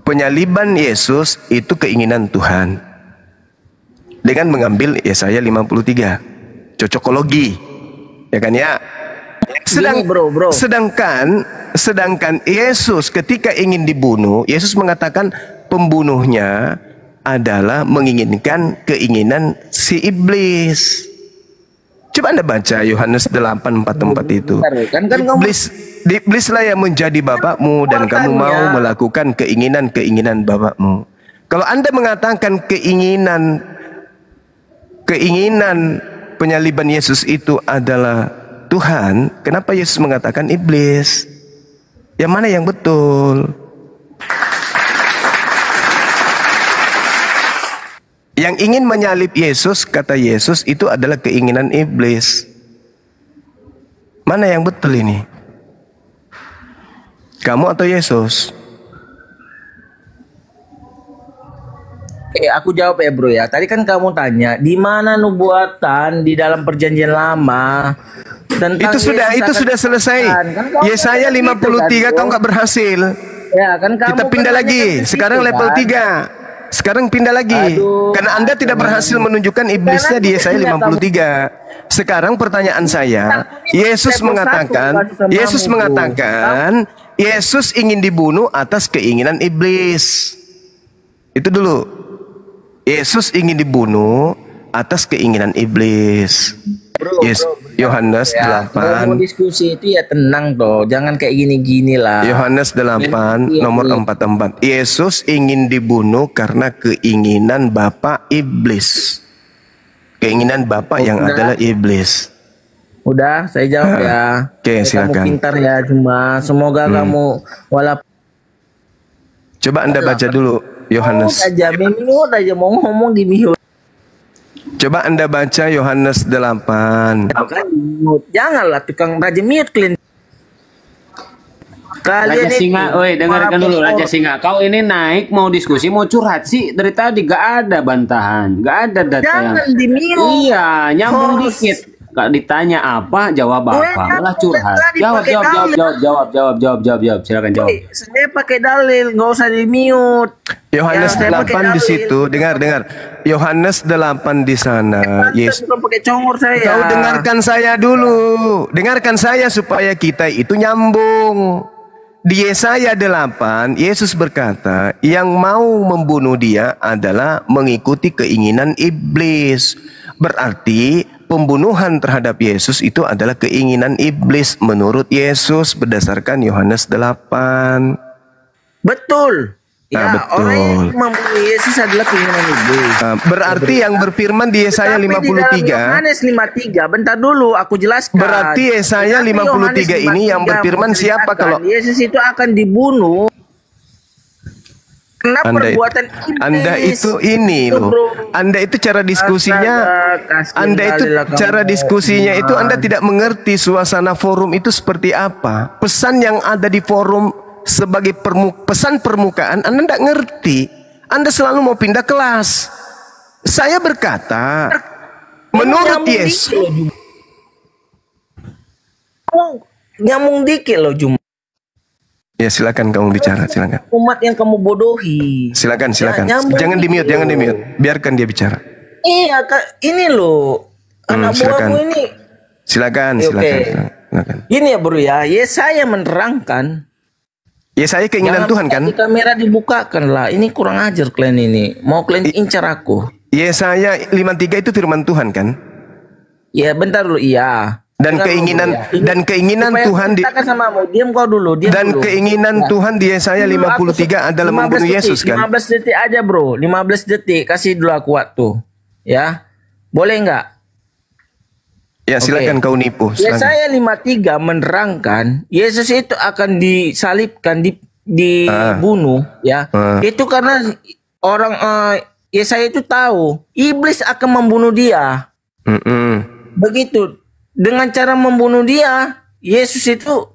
penyaliban Yesus itu keinginan Tuhan dengan mengambil Yesaya 53 cocokologi, ya kan ya? Sedangkan Yesus ketika ingin dibunuh, Yesus mengatakan pembunuhnya adalah menginginkan keinginan si iblis. Coba Anda baca Yohanes 8:44 itu. Iblislah yang menjadi bapakmu dan kamu mau melakukan keinginan-keinginan bapakmu. Kalau Anda mengatakan keinginan penyaliban Yesus itu adalah Tuhan, kenapa Yesus mengatakan iblis? Yang mana yang betul? Yang ingin menyalib Yesus, kata Yesus, itu adalah keinginan iblis. Mana yang betul ini? Kamu atau Yesus? Aku jawab ya, bro ya. Tadi kan kamu tanya, di mana nubuatan di dalam perjanjian lama tentang itu sudah selesai. Kan Yesaya 53 kau nggak berhasil. Ya, kan kamu kita pindah lagi. Sekarang level 3. Sekarang pindah lagi. Karena Anda tidak berhasil menunjukkan iblisnya di Yesaya 53. Sekarang pertanyaan saya, Yesus mengatakan Yesus ingin dibunuh atas keinginan iblis. Itu dulu. Yesus ingin dibunuh atas keinginan iblis. Yohanes 8. Kalau mau diskusi itu ya tenang toh, jangan kayak gini-gini lah. Yohanes 8 nomor 44. Yesus ingin dibunuh karena keinginan bapa iblis. Keinginan bapa yang adalah iblis. Udah, saya jawab ya. Oke, silakan. Kamu pintar ya, cuma semoga kamu walaupun. Coba Anda baca dulu Yohanes. Minut aja mau ngomong di mute. Coba Anda baca Yohanes 8. Janganlah tukang Raja mute clean. Raja Singa, oi dengarkan dulu Raja Singa. Kau ini naik mau diskusi, mau curhat sih dari tadi gak ada bantahan, gak ada data. Jangan di mute. Iya, nyambung dikit. Gak ditanya apa, jawab apa, malah curhat. Jawab. Silakan jawab. Saya pakai dalil, nggak usah di mute. Yohanes 8 di situ, dengar. Yohanes 8 di sana. Yes. Bukan pakai congor saya. Kau dengarkan saya dulu. Dengarkan saya supaya kita itu nyambung. Di Yesaya 8, Yesus berkata, yang mau membunuh dia adalah mengikuti keinginan iblis. Berarti pembunuhan terhadap Yesus itu adalah keinginan iblis menurut Yesus berdasarkan Yohanes 8. Betul. Ya, betul. Orang yang membunuh Yesus adalah keinginan iblis. Berarti yang berfirman di Yesaya 53. Yohanes 53, bentar dulu aku jelaskan. Berarti Yesaya 53 ini yang berfirman siapa kalau Yesus itu akan dibunuh. Anda itu ini loh. Anda itu cara diskusinya. Itu Anda tidak mengerti suasana forum itu seperti apa. Pesan yang ada di forum sebagai pesan permukaan Anda tidak ngerti. Anda selalu mau pindah kelas. Saya berkata, menurut Yesus. Nyambung dikit loh Jum. Ya silakan kamu bicara, silakan. Umat yang kamu bodohi. Silakan. Jangan di mute. Biarkan dia bicara. Iya, ini loh. Anak buahmu ini. Silakan. silakan. Gini ya bro ya, Yesaya menerangkan. Yesaya keinginan Jangan Tuhan kan? di kamera dibukakan lah. Ini kurang ajar kalian ini. Mau kalian incar aku. Yesaya 53 itu firman Tuhan kan? Ya bentar dulu, iya. Dan Dengar keinginan dulu, ya. dan keinginan Supaya Tuhan aku katakan sama kamu, diam kau dulu, diam dan dulu. keinginan Ya. Tuhan di Yesaya Dulu aku 53 adalah 15 membunuh detik, Yesus kan? 15 detik aja bro, 15 detik kasih dulu aku waktu. Ya. Boleh nggak? Ya silakan kau nipu. Silakan. Yesaya 53 menerangkan Yesus itu akan disalibkan, dibunuh ya. Itu karena orang Yesaya itu tahu iblis akan membunuh dia. Begitu. Dengan cara membunuh dia, Yesus itu,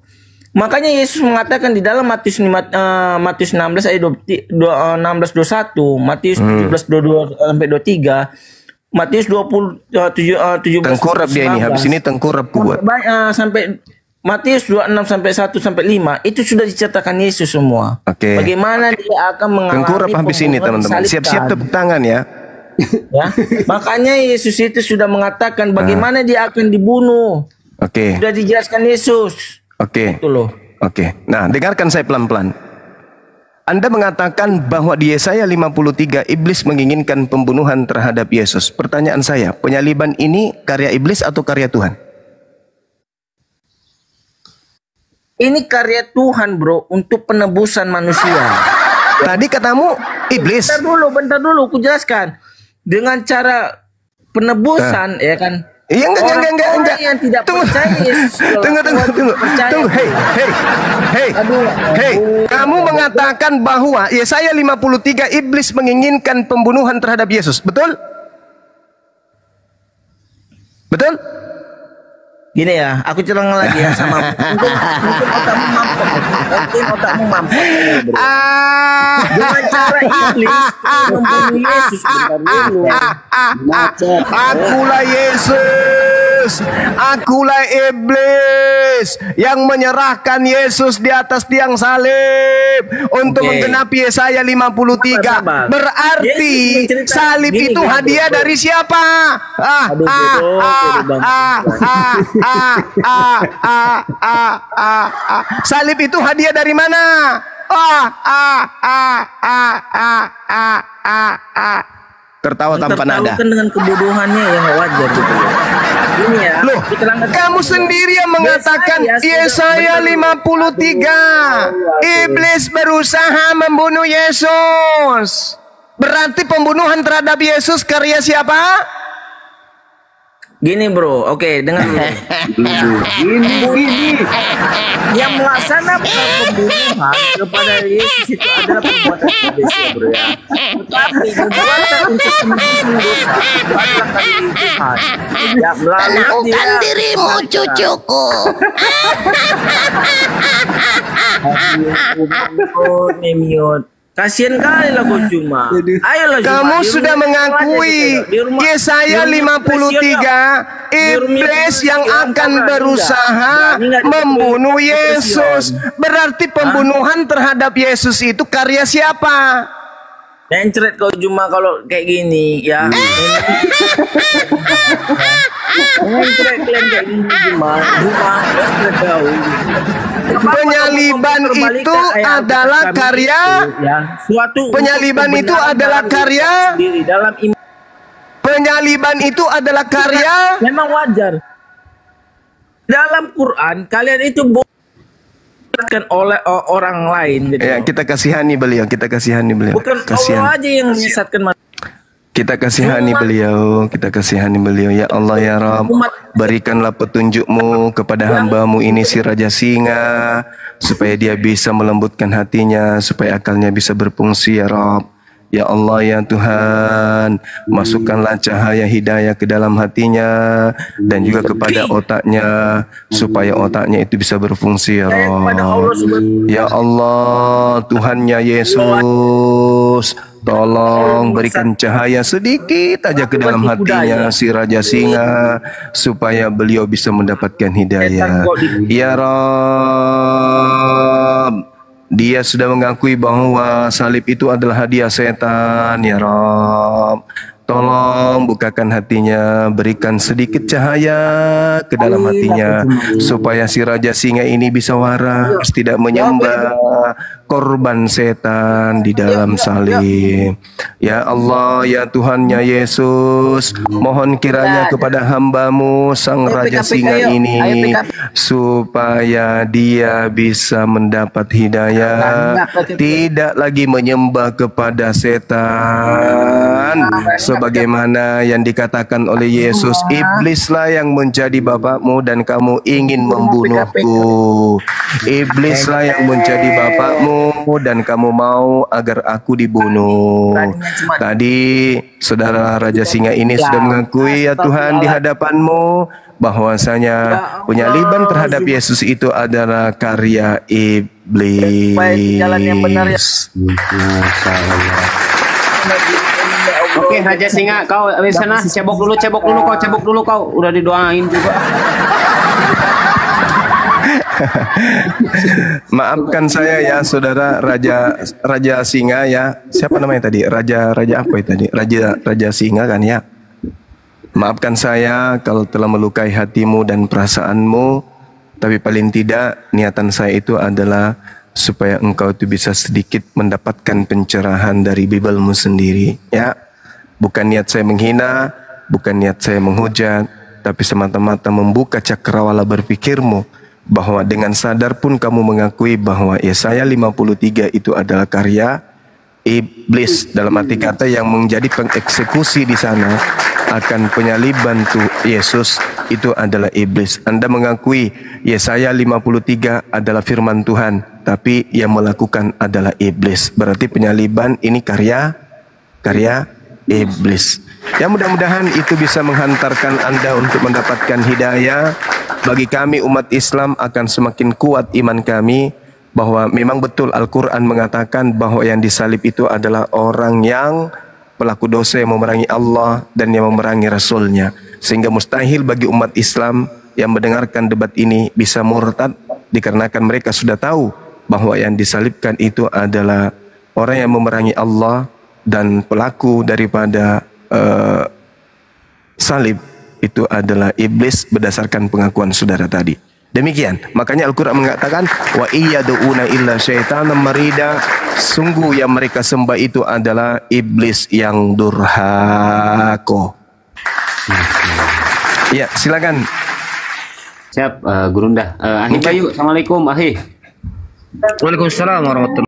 makanya Yesus mengatakan di dalam Matius 16 ayat 16-21, Matius 17-22 sampai 23, Matius 17 Tengkurap dia ini, habis ini tengkurap kuat. sampai Matius 26 sampai 1 sampai 5 itu sudah diceritakan Yesus semua. Oke. Bagaimana dia akan mengalami Tengkurap habis ini pembunuhan, teman-teman. Siap-siap disalibkan. tepuk tangan ya. Ya. Makanya Yesus itu sudah mengatakan bagaimana dia akan dibunuh. Oke. Sudah dijelaskan Yesus. Oke. Itu loh. Oke. Nah, dengarkan saya pelan-pelan. Anda mengatakan bahwa di Yesaya 53 iblis menginginkan pembunuhan terhadap Yesus. Pertanyaan saya, penyaliban ini karya iblis atau karya Tuhan? Ini karya Tuhan, bro, untuk penebusan manusia. Tadi katamu iblis. Bentar dulu, aku jelaskan. Dengan cara penebusan, ya kan? Iya enggak. Yang tidak percaya Yesus. Tunggu. Hei. Kamu mengatakan bahwa Yesaya 53 iblis menginginkan pembunuhan terhadap Yesus. Betul? Betul? Gini ya, aku cerang lagi ya sama mungkin otakmu mampet. Dengan cara iblis membunuh Yesus. Akulah iblis yang menyerahkan Yesus di atas tiang salib untuk menggenapi Yesaya 53. Berarti salib itu hadiah dari siapa? Salib itu hadiah dari mana? Tertawa tanpa nada. Dengan kebodohannya yang wajar gitu. Ini ya. Loh, kamu sendiri yang mengatakan Yesaya 53 iblis berusaha membunuh Yesus. Berarti pembunuhan terhadap Yesus karya siapa? Gini bro, oke, dengar dulu. Gini. Yang melaksanakan pembunuhan kepada Yesus itu adalah perbuatan iblis ya bro ya. Tetapi perbuatan untuk menebusan dosa itu adalah karya Tuhan. Ya melalui Bukan dirimu cucuku. Nemiot. Kasian kali lah kau cuma. Ayolah Kamu sudah mengakui Yesaya 53 iblis yang akan berusaha membunuh Yesus. Berarti pembunuhan terhadap Yesus itu karya siapa? Mencret kau cuma kalau kayak gini ya. Mencret kalian kayak gini cuma. Mencret kau. Penyaliban itu adalah karya. Penyaliban itu adalah karya. Penyaliban itu adalah karya. Memang wajar. Dalam Quran kalian itu bukan oleh orang lain. Gitu. Ya, kita kasihani beliau. Bukan Allah aja yang menyesatkan manusia. Kita kasihani beliau. Ya Allah ya Rabb, berikanlah petunjukmu kepada hambamu ini si Raja Singa, supaya dia bisa melembutkan hatinya, supaya akalnya bisa berfungsi ya Rabb. Ya Allah ya Tuhan, masukkanlah cahaya hidayah ke dalam hatinya dan juga kepada otaknya, supaya otaknya itu bisa berfungsi ya Rabb. Ya Allah, Tuhannya Yesus, tolong berikan cahaya sedikit aja ke dalam hatinya si Raja Singa, supaya beliau bisa mendapatkan hidayah. Ya Rabb, dia sudah mengakui bahwa salib itu adalah hadiah setan, ya Rabb. Tolong bukakan hatinya, berikan sedikit cahaya ke dalam hatinya, supaya si Raja Singa ini bisa waras, tidak menyembah korban setan di dalam salib. Ya Allah, ya Tuhan, ya Yesus, mohon kiranya kepada hamba-Mu Sang Raja Singa ini, supaya dia bisa mendapat hidayah, tidak lagi menyembah kepada setan, sebagaimana yang dikatakan oleh Yesus, iblislah yang menjadi bapakmu dan kamu ingin membunuhku. Iblislah yang menjadi bapakmu dan kamu mau agar aku dibunuh. Tadi saudara Raja Singa ini sudah mengakui ya Tuhan di hadapan-Mu bahwasanya penyaliban terhadap Yesus itu adalah karya iblis. Oke, Raja Singa, kau di sana cebok dulu kau, udah didoain juga. Maafkan saya ya saudara Raja Singa ya. Siapa namanya tadi? Raja apa itu tadi? Raja Singa kan ya. Maafkan saya kalau telah melukai hatimu dan perasaanmu, tapi paling tidak niatan saya itu adalah supaya engkau itu bisa sedikit mendapatkan pencerahan dari Bibelmu sendiri ya. Bukan niat saya menghina, bukan niat saya menghujat, tapi semata-mata membuka cakrawala berpikirmu, bahwa dengan sadar pun kamu mengakui bahwa Yesaya 53 itu adalah karya iblis, dalam arti kata yang menjadi pengeksekusi di sana akan penyaliban tuh Yesus itu adalah iblis. Anda mengakui Yesaya 53 adalah firman Tuhan, tapi yang melakukan adalah iblis. Berarti penyaliban ini karya iblis. Ya, mudah-mudahan itu bisa menghantarkan Anda untuk mendapatkan hidayah. Bagi kami umat Islam akan semakin kuat iman kami bahwa memang betul Al-Quran mengatakan bahwa yang disalib itu adalah orang yang pelaku dosa yang memerangi Allah dan yang memerangi Rasulnya. Sehingga mustahil bagi umat Islam yang mendengarkan debat ini bisa murtad, dikarenakan mereka sudah tahu bahwa yang disalibkan itu adalah orang yang memerangi Allah, dan pelaku daripada salib itu adalah iblis berdasarkan pengakuan saudara tadi. Demikian, makanya Al-Quran mengatakan wa iyyaduuna illa syaitanan marida, sungguh yang mereka sembah itu adalah iblis yang durhaka. Ya, silakan. Siap, Gurunda. Ahi Bayu, assalamualaikum Ahi. Waalaikumsalam warahmatullahi